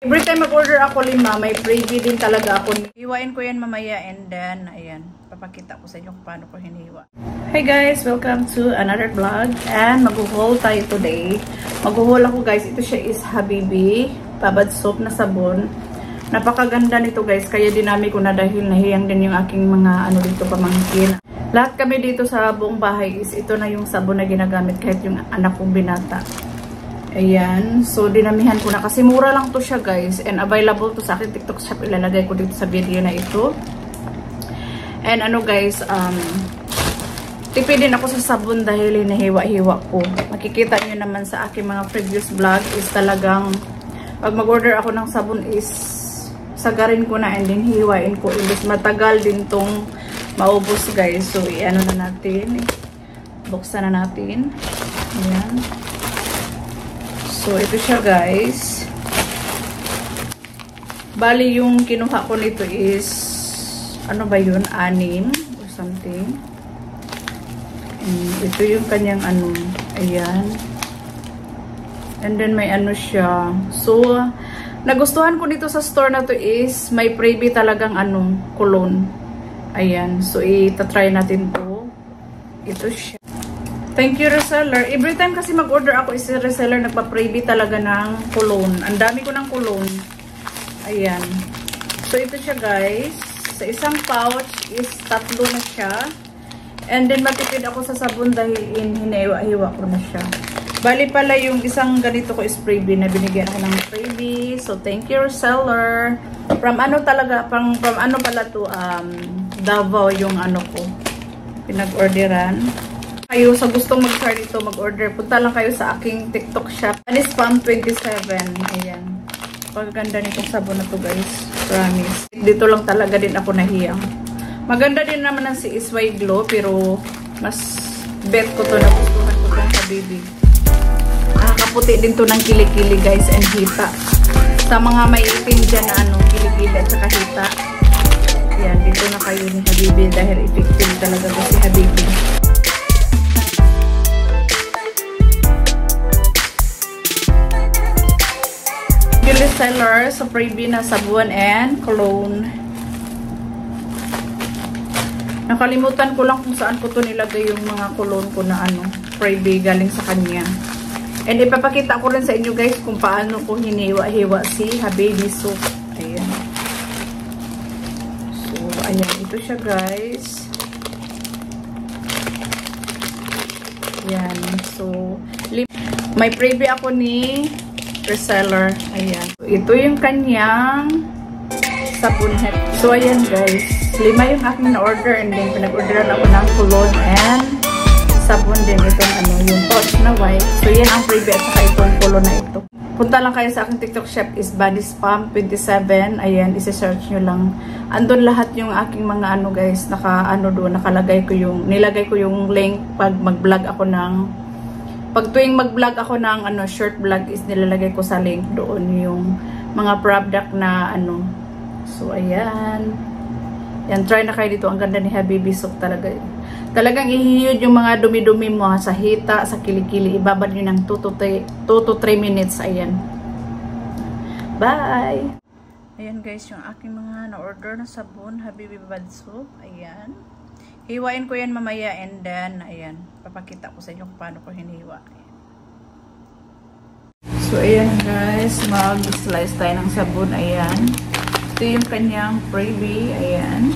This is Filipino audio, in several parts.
Every time mag-order ako 5, may freebie din talaga ako. Hiwain ko yan mamaya and then, ayan, papakita ko sa inyo kung paano ko hiniwa. Hey guys, welcome to another vlog and mag-haul tayo today. Mag-haul ako guys, ito siya is Habibi Babad Soap na sabon. Napakaganda nito guys, kaya dinami ko na dahil nahiyang din yung aking mga ano dito pamangkin. Lahat kami dito sa buong bahay is ito na yung sabon na ginagamit kahit yung anak kong binata. Ayan, so dinamihan ko na kasi mura lang to siya guys and available to sa akin TikTok shop, ilalagay ko dito sa video na ito. And ano guys, tipid din ako sa sabon dahil hinahiwa-hiwa ko. Makikita nyo naman sa aking mga previous vlog is talagang pag mag-order ako ng sabon is sagarin ko na and then hiwain ko. Imbis matagal din tong maubos guys. So i-ano na natin, buksan na natin. Ayan. So, ito siya guys. Bali, yung kinuha ko nito is, ano ba yun? 6 or something. And ito yung kanyang ano. Ayan. And then, may ano siya. So, nagustuhan ko dito sa store na to is, may freebie talagang ano, cologne. Ayan. So, itatry natin to. Ito siya. Thank you, reseller. Every time kasi mag-order ako is reseller nagpa-freebie talaga ng cologne. Ang dami ko ng cologne. Ayan. So, ito siya guys. Sa isang pouch is 3 na siya. And then, matipid ako sa sabon dahil hiniwa-hiwa ko na siya. Bali pala yung isang ganito ko is freebie na binigyan ako ng freebie. So, thank you, reseller. From ano talaga, from ano pala to, Davao yung ano ko. Pinag-orderan. Kayo sa gustong mag-start ito, mag-order, punta lang kayo sa aking TikTok shop. Spam 27. Ayan. Pagaganda nitong sabon na to guys. Promise. Dito lang talaga din ako nahiyang. Maganda din naman ang si Isway Glow, pero mas bet ko to na gustuhan ko itong Habibi. Nakakaputi din to ng kilikili guys and hita. Sa mga may ipin dyan na ano, kilikili at saka hita. Ayan, dito na kayo ni Habibi dahil effective talaga to si Habibi. Seller sa freebie na sabon and cologne. Nakalimutan ko lang kung saan ko to nilagay yung mga cologne ko na ano, freebie galing sa kanya. And ipapakita ko rin sa inyo guys kung paano ko hiniwa-hiwa si Habibi soap. Ayan. So, ayan. Ito siya guys. Ayan. So, may freebie ako ni reseller. Ayan. Ito yung kanyang sabon head. So, ayan guys. 5 yung aking na-order and then pinag-orderan ako ng cologne and sabon din. Itong ano, yung pouch na white. So, yan ang freebie at saka itong cologne na ito. Punta lang kayo sa aking TikTok shop is Body Spam 27. Ayan, isi-search nyo lang. Andun lahat yung aking mga ano guys. Naka-ano doon, nakalagay ko yung, nilagay ko yung link pag mag-vlog ako ng pag tuwing mag-vlog ako ng ano, short vlog is nilalagay ko sa link doon yung mga product na ano. So, ayan. Yan, try na kayo dito. Ang ganda ni Habibi soap talaga. Talagang ihiyod yung mga dumi-dumi mo sa hita, sa kilikili. Ibabad nyo ng 2 to 3 minutes. Ayan. Bye! Ayan guys, yung aking mga na-order na sabon, Habibi Babad Soap. Ayan. Hiwain ko yan mamaya and then, ayan, papakita ko sa inyo kung paano ko hiniwa. So, ayan guys, mag-slice tayo ng sabon. Ayan. Ito yung kanyang freebie. Ayan.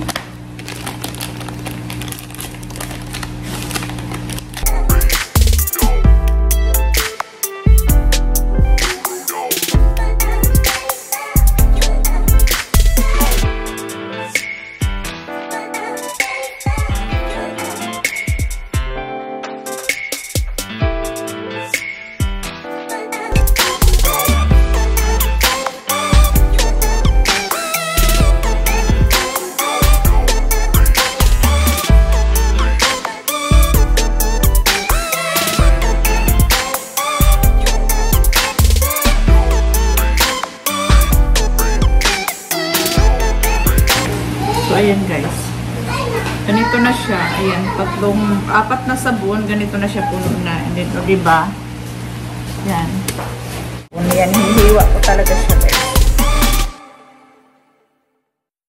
ayan guys. Ganito na siya. Ayan, 4 na sabon. Ganito na siya puno na. And then, o diba? Yan. Yan, hihiwa ko talaga siya guys.